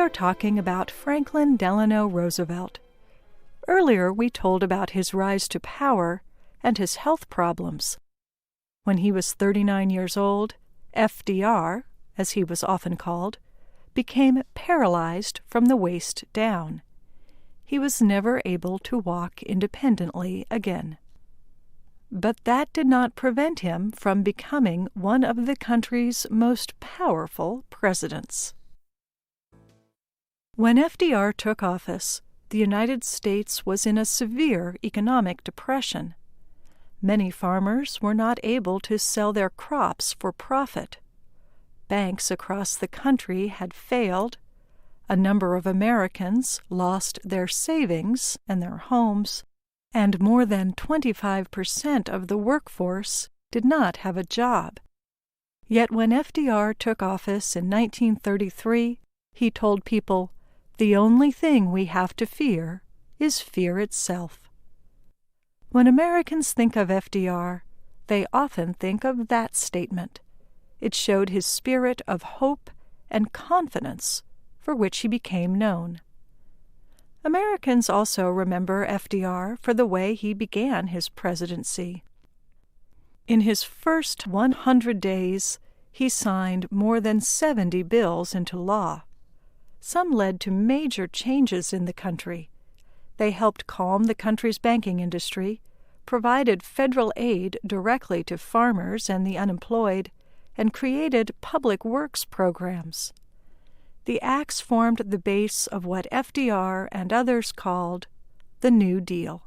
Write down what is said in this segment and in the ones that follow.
are talking about Franklin Delano Roosevelt. Earlier, we told about his rise to power and his health problems. When he was 39 years old, FDR, as he was often called, became paralyzed from the waist down. He was never able to walk independently again. But that did not prevent him from becoming one of the country's most powerful presidents. When FDR took office, the United States was in a severe economic depression. Many farmers were not able to sell their crops for profit. Banks across the country had failed. A number of Americans lost their savings and their homes, and more than 25% of the workforce did not have a job. Yet when FDR took office in 1933, he told people, "The only thing we have to fear is fear itself." When Americans think of FDR, they often think of that statement. It showed his spirit of hope and confidence, for which he became known. Americans also remember FDR for the way he began his presidency. In his first 100 days, he signed more than 70 bills into law. Some led to major changes in the country. They helped calm the country's banking industry, provided federal aid directly to farmers and the unemployed, and created public works programs. The acts formed the base of what FDR and others called the New Deal.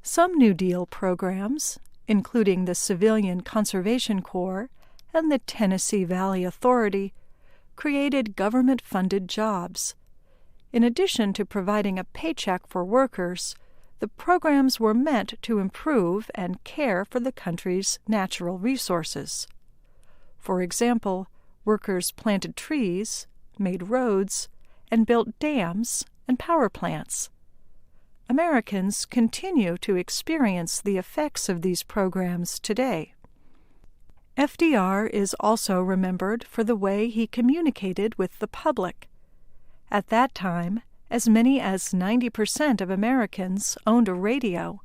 Some New Deal programs, including the Civilian Conservation Corps and the Tennessee Valley Authority, created government-funded jobs. In addition to providing a paycheck for workers, the programs were meant to improve and care for the country's natural resources. For example, workers planted trees, made roads, and built dams and power plants. Americans continue to experience the effects of these programs today. FDR is also remembered for the way he communicated with the public. At that time, as many as 90% of Americans owned a radio.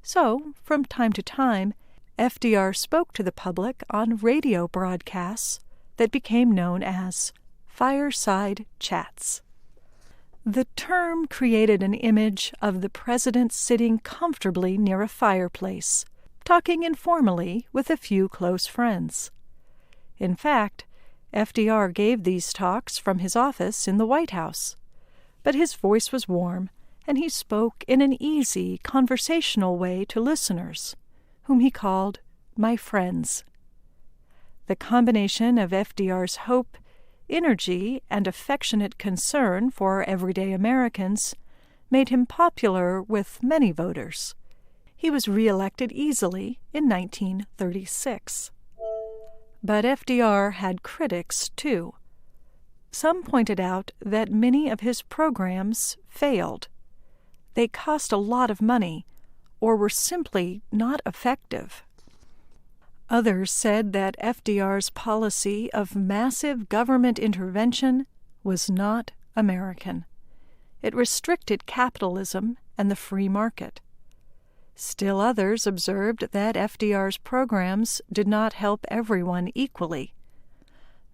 So, from time to time, FDR spoke to the public on radio broadcasts that became known as fireside chats. The term created an image of the president sitting comfortably near a fireplace, talking informally with a few close friends. In fact, FDR gave these talks from his office in the White House, but his voice was warm, and he spoke in an easy, conversational way to listeners, whom he called my friends. The combination of FDR's hope, energy, and affectionate concern for everyday Americans made him popular with many voters. He was re-elected easily in 1936. But FDR had critics, too. Some pointed out that many of his programs failed. They cost a lot of money, or were simply not effective. Others said that FDR's policy of massive government intervention was not American. It restricted capitalism and the free market. Still others observed that FDR's programs did not help everyone equally.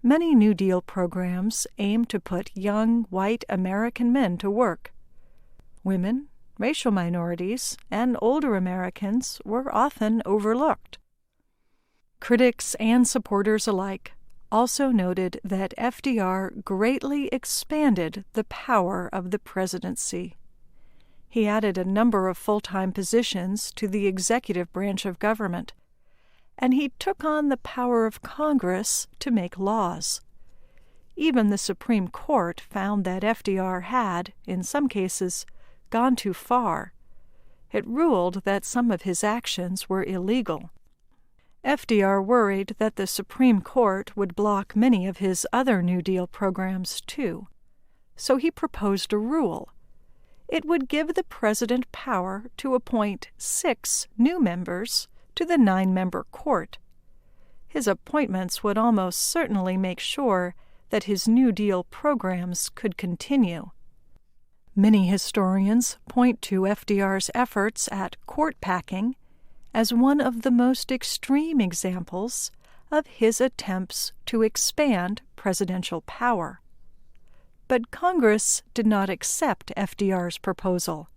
Many New Deal programs aimed to put young, white American men to work. Women, racial minorities, and older Americans were often overlooked. Critics and supporters alike also noted that FDR greatly expanded the power of the presidency. He added a number of full-time positions to the executive branch of government, and he took on the power of Congress to make laws. Even the Supreme Court found that FDR had, in some cases, gone too far. It ruled that some of his actions were illegal. FDR worried that the Supreme Court would block many of his other New Deal programs, too. So he proposed a rule. It would give the president power to appoint 6 new members to the 9-member court. His appointments would almost certainly make sure that his New Deal programs could continue. Many historians point to FDR's efforts at court packing as one of the most extreme examples of his attempts to expand presidential power. But Congress did not accept FDR's proposal.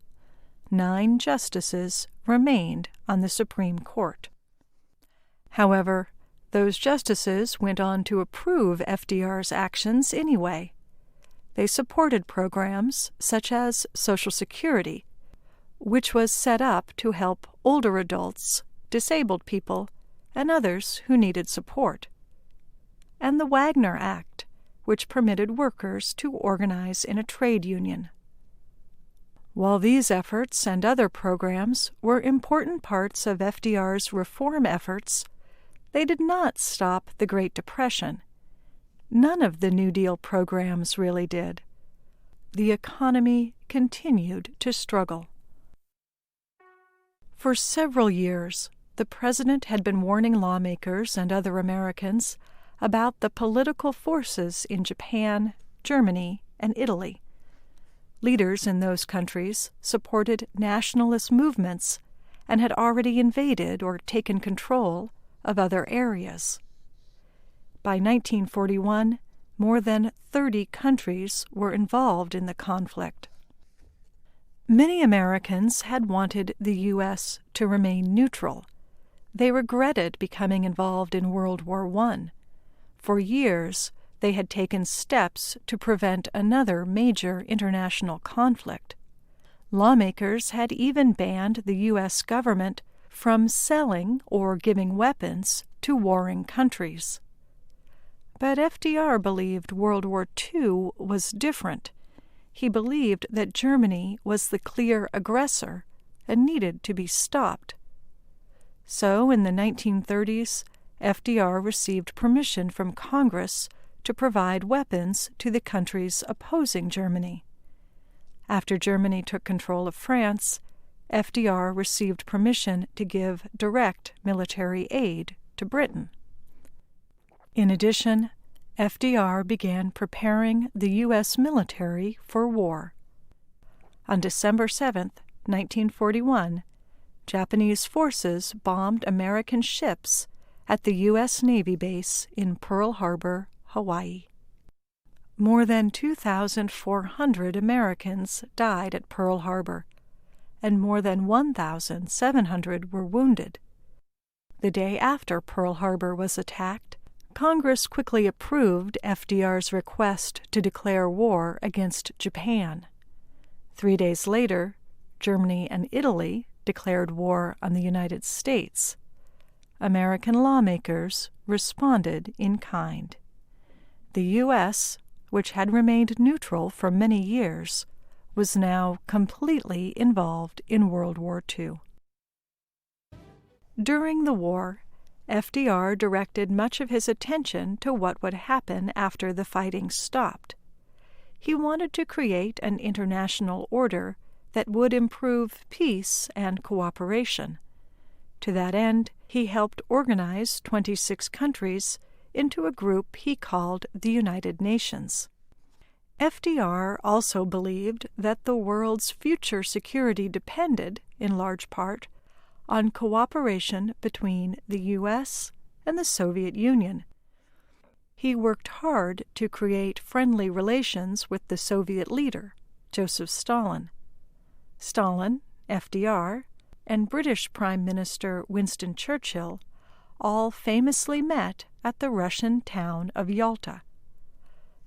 9 justices remained on the Supreme Court. However, those justices went on to approve FDR's actions anyway. They supported programs such as Social Security, which was set up to help older adults, disabled people, and others who needed support, and the Wagner Act, which permitted workers to organize in a trade union. While these efforts and other programs were important parts of FDR's reform efforts, they did not stop the Great Depression. None of the New Deal programs really did. The economy continued to struggle. For several years, the president had been warning lawmakers and other Americans about the political forces in Japan, Germany, and Italy. Leaders in those countries supported nationalist movements and had already invaded or taken control of other areas. By 1941, more than 30 countries were involved in the conflict. Many Americans had wanted the U.S. to remain neutral. They regretted becoming involved in World War I. For years, they had taken steps to prevent another major international conflict. Lawmakers had even banned the U.S. government from selling or giving weapons to warring countries. But FDR believed World War II was different. He believed that Germany was the clear aggressor and needed to be stopped. So, in the 1930s, FDR received permission from Congress to provide weapons to the countries opposing Germany. After Germany took control of France, FDR received permission to give direct military aid to Britain. In addition, FDR began preparing the U.S. military for war. On December 7, 1941, Japanese forces bombed American ships at the U.S. Navy base in Pearl Harbor, Hawaii. More than 2,400 Americans died at Pearl Harbor, and more than 1,700 were wounded. The day after Pearl Harbor was attacked, Congress quickly approved FDR's request to declare war against Japan. 3 days later, Germany and Italy declared war on the United States. American lawmakers responded in kind. The U.S., which had remained neutral for many years, was now completely involved in World War II. During the war, FDR directed much of his attention to what would happen after the fighting stopped. He wanted to create an international order that would improve peace and cooperation. To that end, he helped organize 26 countries into a group he called the United Nations. FDR also believed that the world's future security depended, in large part, on cooperation between the U.S. and the Soviet Union. He worked hard to create friendly relations with the Soviet leader, Joseph Stalin. Stalin, FDR, and British Prime Minister Winston Churchill all famously met at the Russian town of Yalta.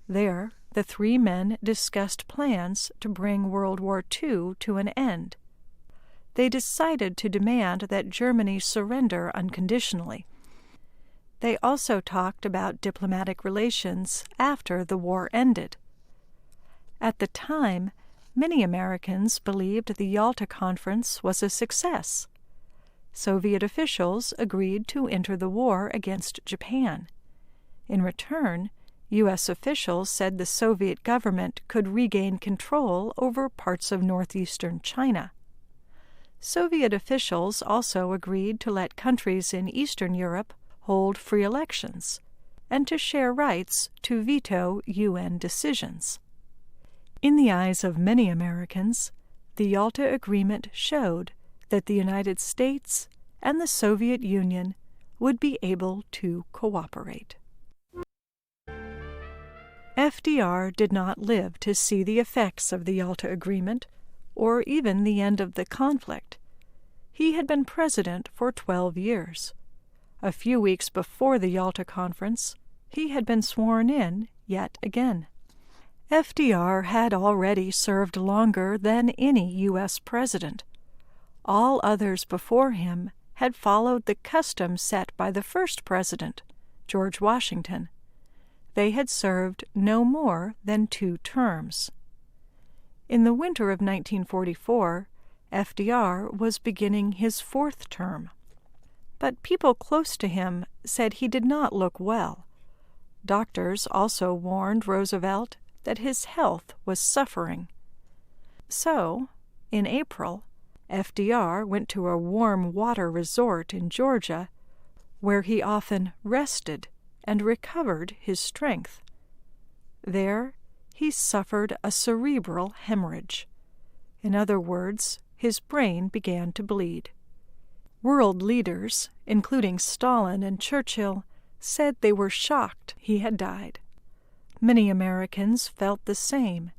There, the 3 men discussed plans to bring World War II to an end. They decided to demand that Germany surrender unconditionally. They also talked about diplomatic relations after the war ended. At the time, many Americans believed the Yalta Conference was a success. Soviet officials agreed to enter the war against Japan. In return, U.S. officials said the Soviet government could regain control over parts of northeastern China. Soviet officials also agreed to let countries in Eastern Europe hold free elections, and to share rights to veto UN decisions. In the eyes of many Americans, the Yalta Agreement showed that the United States and the Soviet Union would be able to cooperate. FDR did not live to see the effects of the Yalta Agreement, or even the end of the conflict. He had been president for 12 years. A few weeks before the Yalta Conference, he had been sworn in yet again. FDR had already served longer than any U.S. president. All others before him had followed the custom set by the first president, George Washington. They had served no more than 2 terms. In the winter of 1944, FDR was beginning his 4th term. But people close to him said he did not look well. Doctors also warned Roosevelt that his health was suffering. So, in April, FDR went to a warm water resort in Georgia, where he often rested and recovered his strength. There, he suffered a cerebral hemorrhage. In other words, his brain began to bleed. World leaders, including Stalin and Churchill, said they were shocked he had died. Many Americans felt the same.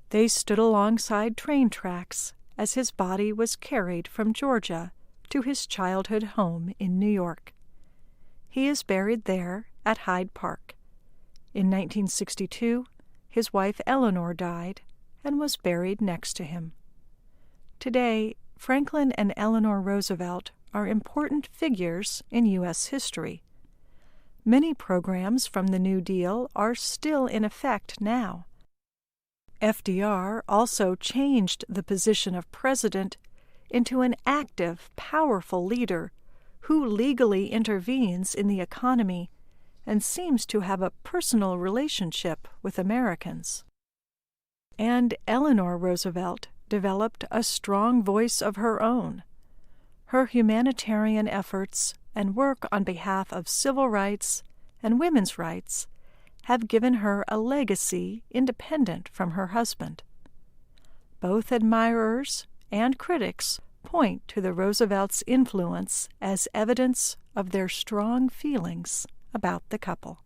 They stood alongside train tracks as his body was carried from Georgia to his childhood home in New York. He is buried there at Hyde Park. In 1962, his wife Eleanor died and was buried next to him. Today, Franklin and Eleanor Roosevelt are important figures in U.S. history. Many programs from the New Deal are still in effect now. FDR also changed the position of president into an active, powerful leader who legally intervenes in the economy and seems to have a personal relationship with Americans. And Eleanor Roosevelt developed a strong voice of her own. Her humanitarian efforts and work on behalf of civil rights and women's rights have given her a legacy independent from her husband. Both admirers and critics point to the Roosevelts' influence as evidence of their strong feelings about the couple.